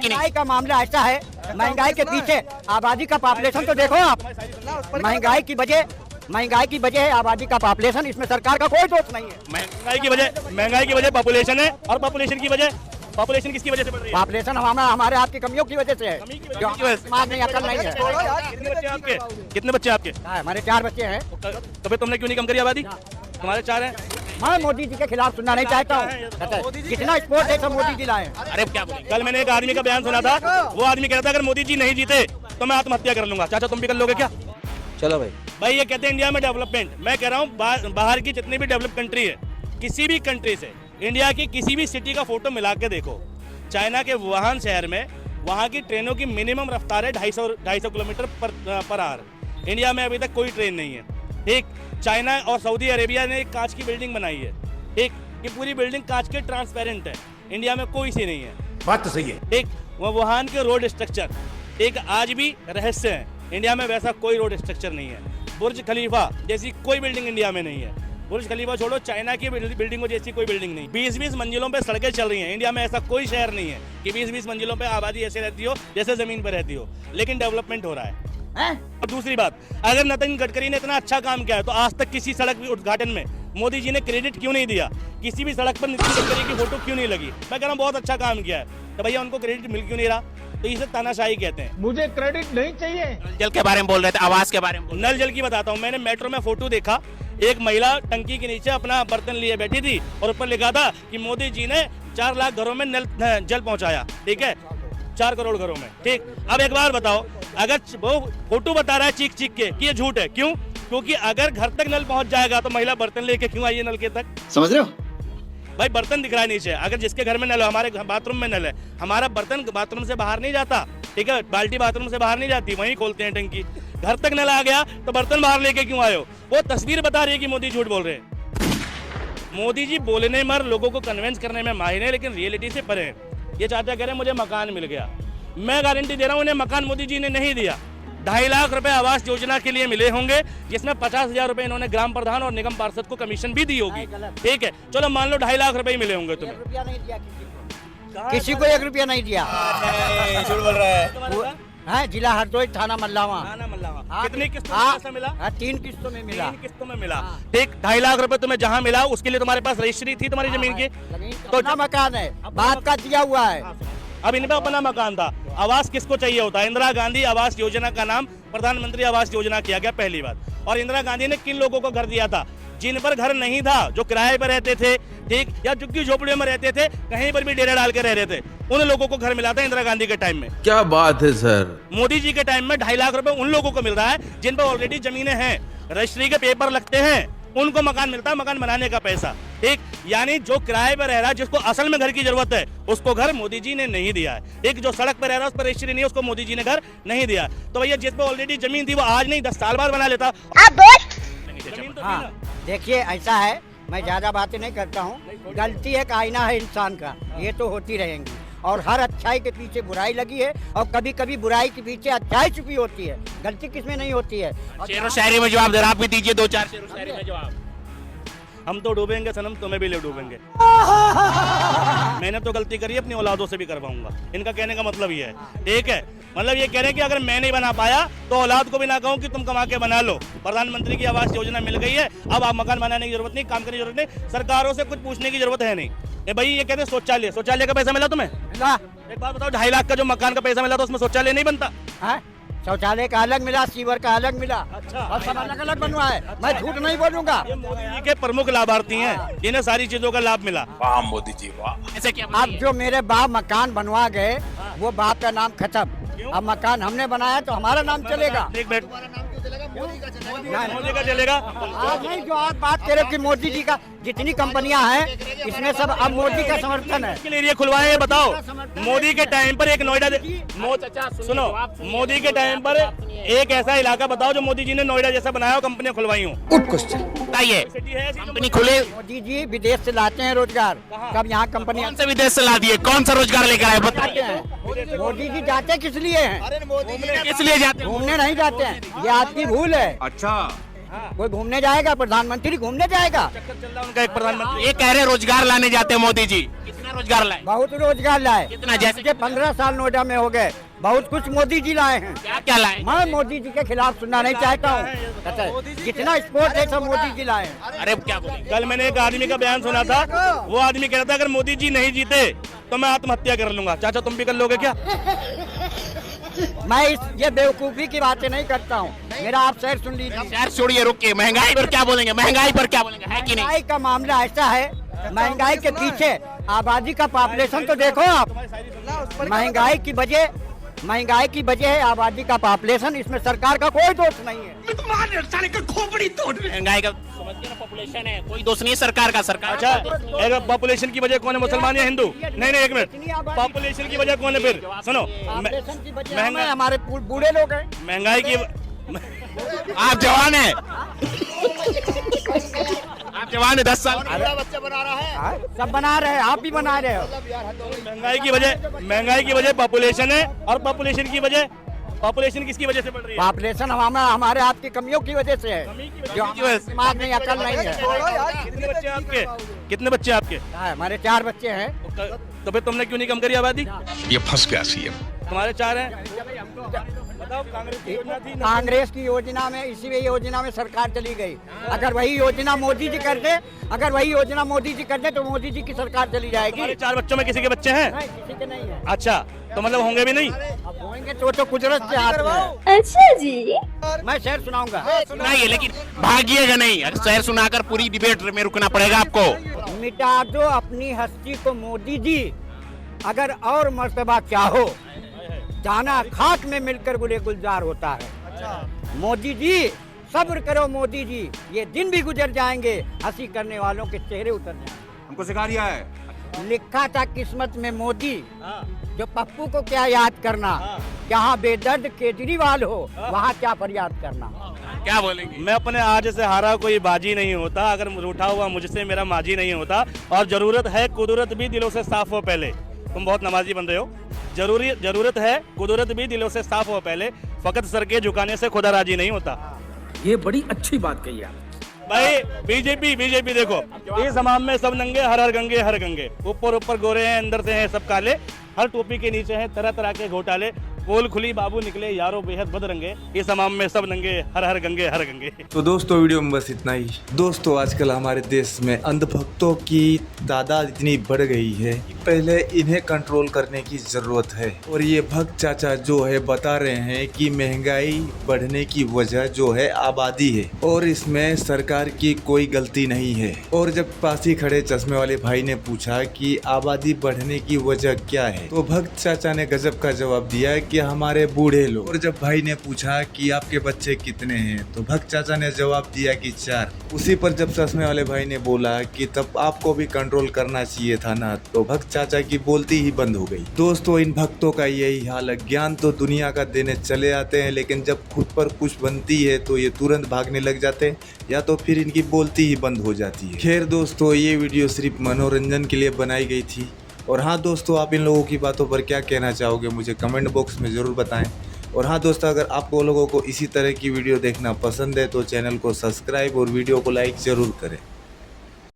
कि नहीं? महंगाई का मामला ऐसा है, महंगाई के पीछे आबादी का पॉपुलेशन तो देखो आप। महंगाई की वजह है आबादी का पॉपुलेशन, इसमें सरकार का कोई दोष नहीं है। महंगाई की वजह पॉपुलेशन है, और पॉपुलेशन किसकी वजह से बढ़ रही है? पॉपुलेशन हमारे आपकी कमियों की वजह से है, जो समाज में अकल नहीं है। कितने बच्चे आपके? हमारे 4 बच्चे हैं। तभी तुमने क्यों नहीं कम करी आबादी? तुम्हारे 4 हैं। मैं मोदी जी के खिलाफ सुनना नहीं चाहता हूँ। जितना स्पोर्ट है सब मोदी जी लाए। अरे क्या बोले? कल मैंने एक आदमी का बयान सुना था, वो आदमी कह रहा था अगर मोदी जी नहीं जीते तो मैं आत्महत्या कर लूंगा। चाचा तुम भी कर लोगे क्या? चलो भाई ये कहते हैं इंडिया में डेवलपमेंट। मैं कह रहा हूँ बाहर की जितनी भी डेवलप कंट्री है, किसी भी कंट्री से इंडिया की किसी भी सिटी का फोटो मिला के देखो। चाइना के वुहान शहर में वहाँ की ट्रेनों की मिनिमम रफ्तार है 250 किलोमीटर पर आवर। इंडिया में अभी तक कोई ट्रेन नहीं है। ठीक, चाइना और सऊदी अरेबिया ने एक कांच की बिल्डिंग बनाई है। ठीक, ये पूरी बिल्डिंग कांच के ट्रांसपेरेंट है। इंडिया में कोई सी नहीं है। बात तो सही है। ठीक, वो वुहान के रोड स्ट्रक्चर एक आज भी रहस्य है। इंडिया में वैसा कोई रोड स्ट्रक्चर नहीं है। बुर्ज खलीफा जैसी कोई बिल्डिंग इंडिया में नहीं है। बुर्ज खलीफा छोड़ो, चाइना की बिल्डिंगों जैसी कोई बिल्डिंग नहीं। 20-20 मंजिलों पे सड़कें चल रही हैं। इंडिया में ऐसा कोई शहर नहीं है कि 20-20 मंजिलों पे आबादी ऐसे रहती हो जैसे जमीन पर रहती हो, लेकिन डेवलपमेंट हो रहा है। और दूसरी बात, अगर नितिन गडकरी ने इतना अच्छा काम किया है तो आज तक किसी सड़क के उद्घाटन में मोदी जी ने क्रेडिट क्यों नहीं दिया? किसी भी सड़क पर नितिन गडकरी की फोटो क्यों नहीं लगी? मैं कह रहा हूँ बहुत अच्छा काम किया है, तो भैया उनको क्रेडिट मिल क्यों नहीं रहा? तो इसे तानाशाही कहते हैं। मुझे क्रेडिट नहीं चाहिए। जल के बारे में बोल रहे थे, आवास के बारे में बोल नल जल की बताता हूँ। मैंने मेट्रो में फोटो देखा, एक महिला टंकी के नीचे अपना बर्तन लिए बैठी थी और ऊपर लिखा था कि मोदी जी ने 4 लाख घरों में जल पहुंचाया। ठीक है, 4 करोड़ घरों में। ठीक, अब एक बार बताओ, अगर वो फोटो बता रहा है चीख चीख के कि ये झूठ है, क्यों? क्योंकि अगर घर तक नल पहुंच जाएगा तो महिला बर्तन लेके क्यों आई है नल के तक? समझ रहे हो? भाई बर्तन दिख रहा है नीचे। अगर जिसके घर में नल है, हमारे बाथरूम में नल है, हमारा बर्तन बाथरूम से बाहर नहीं जाता। ठीक है, बाल्टी बाथरूम से बाहर नहीं जाती, वहीं खोलते हैं टंकी। घर तक नल आ गया तो बर्तन बाहर लेके क्यों आए हो? वो तस्वीर बता रही है कि मोदी झूठ बोल रहे हैं। मोदी जी बोलने में लोगों को कन्विंस करने में माहिर है, लेकिन रियलिटी से परे हैं। ये चाचा कह रहे हैं मुझे मकान मिल गया। मैं गारंटी दे रहा हूँ उन्हें मकान मोदी जी ने नहीं दिया। 2.5 लाख रुपए आवास योजना के लिए मिले होंगे, जिसमें 50,000 रुपए इन्होंने ग्राम प्रधान और निगम पार्षद को कमीशन भी दी होगी। ठीक है, चलो मान लो 2.5 लाख रुपए ही मिले होंगे तुम्हें। किसी को 1 रुपया नहीं दिया। झूठ बोल रहा है। जिला हरदोई, थाना मल्लावा। कितनी किस्तों में पैसा मिला? 3 किस्तों में मिला। 3 किस्तों में मिला। ठीक, 2.5 लाख रुपए तुम्हें जहाँ मिला उसके लिए तुम्हारे पास रजिस्ट्री थी तुम्हारी जमीन की? तो अपना मकान है, बाप का दिया हुआ है। अब इन पे अपना मकान था। आवास किसको चाहिए होता है? इंदिरा गांधी आवास योजना का नाम प्रधानमंत्री आवास योजना किया गया, पहली बात। और इंदिरा गांधी ने किन लोगों को घर दिया था? जिन पर घर नहीं था, जो किराए पर रहते थे, ठीक, या झुग्गी झोपड़ियों में रहते थे, कहीं पर भी डेरा डाल के रह रहे थे, उन लोगों को घर मिला था इंदिरा गांधी के टाइम में। क्या बात है सर। मोदी जी के टाइम में 2.5 लाख रुपए उन लोगों को मिल रहा है जिन पर ऑलरेडी जमीनें हैं, रजिस्ट्री के पेपर लगते हैं, उनको मकान मिलता है, मकान बनाने का पैसा। ठीक, यानी जो किराए पर रह रहा है, जिसको असल में घर की जरूरत है, उसको घर मोदी जी ने नहीं दिया है। एक जो सड़क पर रह रहा है, उस पर रजिस्ट्री नहीं है, उसको मोदी जी ने घर नहीं दिया। तो भैया जिस पर ऑलरेडी जमीन थी वो आज नहीं 10 साल बाद बना लेता। जमीन तो थी ना। देखिए ऐसा है, मैं ज्यादा बातें नहीं करता हूँ। गलती एक आईना है इंसान का, ये तो होती रहेंगी। और हर अच्छाई के पीछे बुराई लगी है, और कभी कभी बुराई के पीछे अच्छाई छुपी होती है। गलती किसमें नहीं होती है। शेरो शायरी में जवाब दे रहा, आप भी दीजिए 2-4 शेरो शायरी में जवाब। हम तो डूबेंगे सनम, तुम्हें भी ले डूबेंगे। मैंने तो गलती करी, अपनी औलादों से भी करवाऊंगा। इनका कहने का मतलब ये है। ठीक है, मतलब ये कह रहे हैं कि अगर मैं नहीं बना पाया तो औलाद को भी ना कहूँ कि तुम कमा के बना लो। प्रधानमंत्री की आवास योजना मिल गई है, अब आप मकान बनाने की जरूरत नहीं, काम करने की जरूरत नहीं, सरकारों से कुछ पूछने की जरूरत है नहीं। ये भाई ये कहते हैं शौचालय का पैसा मिला तुम्हें? एक बात बताओ, 2.5 लाख का जो मकान का पैसा मिला तो उसमें शौचालय नहीं बनता? शौचालय का अलग मिला, सीवर का अलग मिला। अच्छा, और सब अलग अलग बनवा है। मैं झूठ नहीं बोलूंगा। ये मोदी जी के प्रमुख लाभार्थी हैं, जिन्हें सारी चीजों का लाभ मिला। वाह मोदी जी वाह। ऐसे क्या? अब जो मेरे बाप मकान बनवा गए, वो बाप का नाम खत्म। अब मकान हमने बनाया तो हमारा नाम चलेगा। एक मिनट, मोदी का चलेगा। आज नहीं, जो आप बात करें कि मोदी जी का जितनी कंपनियां हैं, इसमें सब अब मोदी का समर्थन है। किसके लिए खुलवाए ये बताओ? मोदी के टाइम पर एक नोएडा, सुनो, मोदी के टाइम पर एक ऐसा इलाका बताओ जो मोदी जी ने नोएडा जैसा बनाया हो, कंपनियां खुलवाई हो। Good question. बताइए, कंपनी खुले? मोदी जी विदेश से लाते हैं रोजगार, कब यहाँ कंपनियां कौन से विदेश से ला दिए? कौन सा रोजगार लेकर आए जाते बताइए। हैं। मोदी जी जाते किस लिए हैं? किस लिए जाते हैं? घूमने नहीं जाते हैं, ये आपकी भूल है। अच्छा, कोई घूमने जाएगा? प्रधानमंत्री घूमने जाएगा? चक्कर चल रहा है उनका एक प्रधानमंत्री। ये कह रहे रोजगार लाने जाते हैं मोदी जी, कितना रोजगार लाए? बहुत रोजगार लाए। कितना? जैसे मुझे 15 साल नोएडा में हो गए, बहुत कुछ मोदी जी लाए हैं। क्या क्या लाए? मैं मोदी जी के खिलाफ सुनना नहीं चाहता हूँ। जितना स्पोर्ट है सब मोदी जी लाए हैं। अरे क्या बोलेंगे? कल मैंने एक आदमी का बयान सुना था, वो आदमी कह रहा था अगर मोदी जी नहीं जीते तो मैं आत्महत्या कर लूंगा। चाचा तुम भी कर लोगे क्या? मैं ये बेवकूफी की बातें नहीं करता हूँ। मेरा आप शेर सुन लीजिए। शहर छोड़िए, रुकिए। महंगाई पर क्या बोलेंगे? महंगाई पर क्या बोलेंगे? है कि नहीं? महंगाई का मामला ऐसा है, महंगाई के पीछे आबादी का पॉपुलेशन तो देखो आप। महंगाई की वजह है आबादी का पॉपुलेशन, इसमें सरकार का कोई दोष नहीं है। महंगाई का समझिए ना, पॉपुलेशन है, कोई दोष नहीं है सरकार का। सरकार अच्छा, अगर पॉपुलेशन की वजह कौन है, मुसलमान या हिंदू? नहीं एक मिनट, पॉपुलेशन की वजह कौन है फिर? सुनो, पॉपुलेशन की वजह महंगाई, हमारे बूढ़े लोग हैं। महंगाई की आप जवान है, आप जवान है, 10 साल सब बना रहे हैं, आप भी बना रहे हो। महंगाई की वजह पॉपुलेशन है, और पॉपुलेशन की वजह, पॉपुलेशन किसकी वजह से बढ़ रही है? पॉपुलेशन हमारे आपकी कमियों की वजह से है, जो हमारे दिमाग नहीं, अकल नहीं है। कितने बच्चे हैं आपके? कितने बच्चे हैं आपके? हमारे 4 बच्चे हैं। तो फिर तुमने क्यों नहीं कम करी आबादी? ये फंस गया सीएम। तुम्हारे 4 हैं। बताओ, कांग्रेस की योजना थी ना? कांग्रेस की योजना में, इसी योजना में सरकार चली गई। अगर वही योजना मोदी जी कर दे, तो मोदी जी की सरकार चली जाएगी। तुम्हारे 4 बच्चों में किसी के बच्चे हैं? नहीं, किसी के नहीं है। अच्छा, तो मतलब होंगे भी नहीं? अब होंगे तो कुदरत से हाथ में है। अच्छा जी। मैं शेर सुनाऊंगा। सुनाइए, लेकिन भागिएगा नहीं। अगर शहर सुनाकर पूरी डिबेट में रुकना पड़ेगा आपको। मिटा दो अपनी हस्ती को मोदी जी, अगर और मर्तबा चाहो, जाना खाक में मिलकर गुले गुलजार होता है। मोदी जी सब्र करो मोदी जी, ये दिन भी गुजर जाएंगे, हंसी करने वालों के चेहरे उतर जाएंगे। हमको सिखा दिया है। लिखा था किस्मत में मोदी, जो पप्पू को क्या याद करना, जहाँ बेदर्द केजरीवाल हो वहाँ क्या फरियाद करना। क्या बोलेंगे? मैं अपने आज से हारा कोई बाजी नहीं होता, अगर रूठा हुआ मुझसे मेरा माजी नहीं होता, और जरूरत है कुदरत भी दिलों से साफ हो पहले। तुम बहुत नमाजी बंदे हो। जरूरत है कुदरत भी दिलों से साफ हो पहले, फकत सर के झुकाने से खुदा राजी नहीं होता। ये बड़ी अच्छी बात कही आप। भाई बीजेपी देखो, इस हमाम में सब नंगे, हर गंगे, ऊपर गोरे हैं, अंदर से हैं सब काले, हर टोपी के नीचे हैं तरह तरह के घोटाले, पोल खुली बाबू निकले यारों बेहद बदरंगे, इस हमाम में सब नंगे, हर गंगे। तो दोस्तों वीडियो में बस इतना ही। दोस्तों आजकल हमारे देश में अंधभक्तों की तादाद इतनी बढ़ गई है, पहले इन्हें कंट्रोल करने की जरूरत है। और ये भक्त चाचा जो है बता रहे हैं कि महंगाई बढ़ने की वजह जो है आबादी है, और इसमें सरकार की कोई गलती नहीं है। और जब पास ही खड़े चश्मे वाले भाई ने पूछा कि आबादी बढ़ने की वजह क्या है, तो भक्त चाचा ने गजब का जवाब दिया कि हमारे बूढ़े लोग। और जब भाई ने पूछा कि आपके बच्चे कितने हैं, तो भक्त चाचा ने जवाब दिया कि 4। उसी पर जब चश्मे वाले भाई ने बोला कि तब आपको भी कंट्रोल करना चाहिए था ना, तो भक्त चाचा की बोलती ही बंद हो गई। दोस्तों इन भक्तों का यही हाल है, ज्ञान तो दुनिया का देने चले आते हैं, लेकिन जब खुद पर कुछ बनती है तो ये तुरंत भागने लग जाते हैं, या तो फिर इनकी बोलती ही बंद हो जाती है। खैर दोस्तों, ये वीडियो सिर्फ मनोरंजन के लिए बनाई गई थी। और हाँ दोस्तों, आप इन लोगों की बातों पर क्या कहना चाहोगे मुझे कमेंट बॉक्स में ज़रूर बताएं। और हाँ दोस्तों, अगर आपको लोगों को इसी तरह की वीडियो देखना पसंद है तो चैनल को सब्सक्राइब और वीडियो को लाइक ज़रूर करें।